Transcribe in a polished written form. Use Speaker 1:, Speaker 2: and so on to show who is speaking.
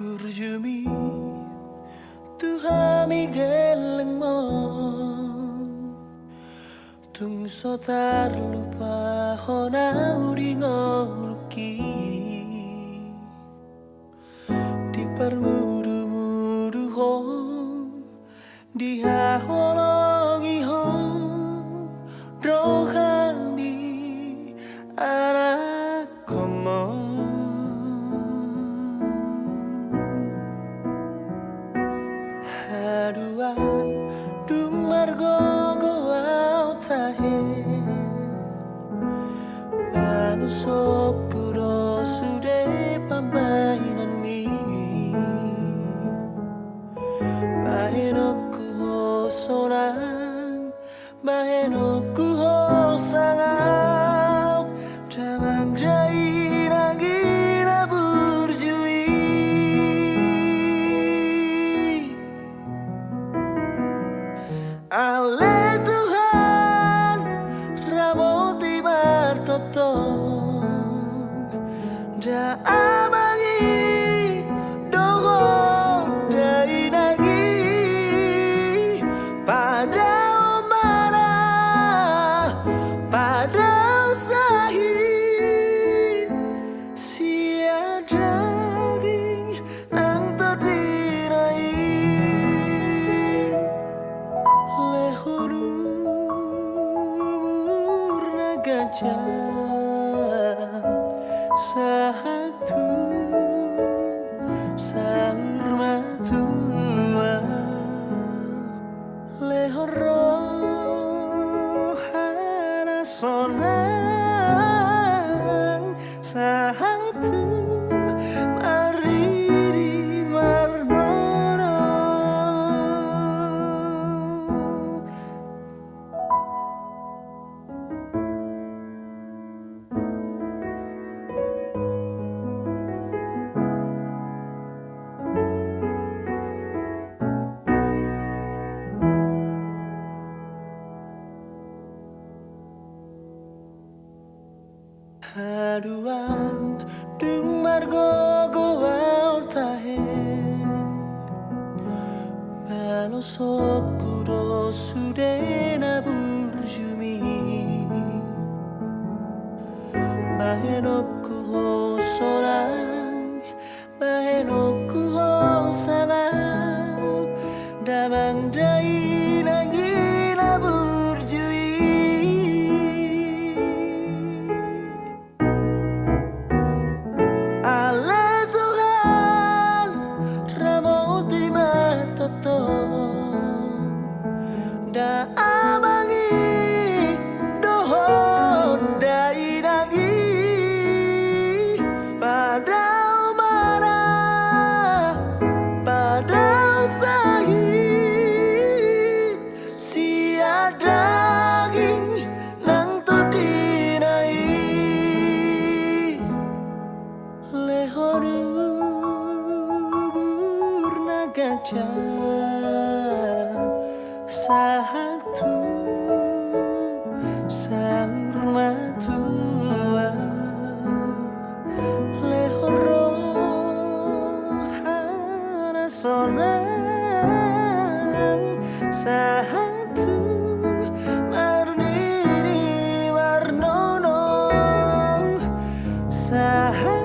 Speaker 1: Burjumi Tuhami geleng mo Tung sotar lupa hona uri ngoluki Di permudu-mudu ho Diha holongi ho Rohami anak komo Haduan dumargo goau tahe Manusok kuro sude pambainan mi Mahenoku ho sorang Mahenoku ho sangau Damang jai nangina burjui Ale Tuhan ramoti martotong Da amangi dogo dai nagi pada mana pada usahi sia daging nang tadinai Lehonu murna gajah satu sahur matua Lehoro hana sonang satu mariri marnono Haduan dung margo goau tahe Manosok kuro sudena burjumi Mahenoku ho sorang Mahenoku ho sangap Damang dai nangina burjui Ale Tuhan ramoti matotong Da amangi dohot dai nagi pada mana pada usahi sia daging nang todinai Lehonu burna gajah satu sahur matua Lehoro hana sonang satu marnini warnono sahatu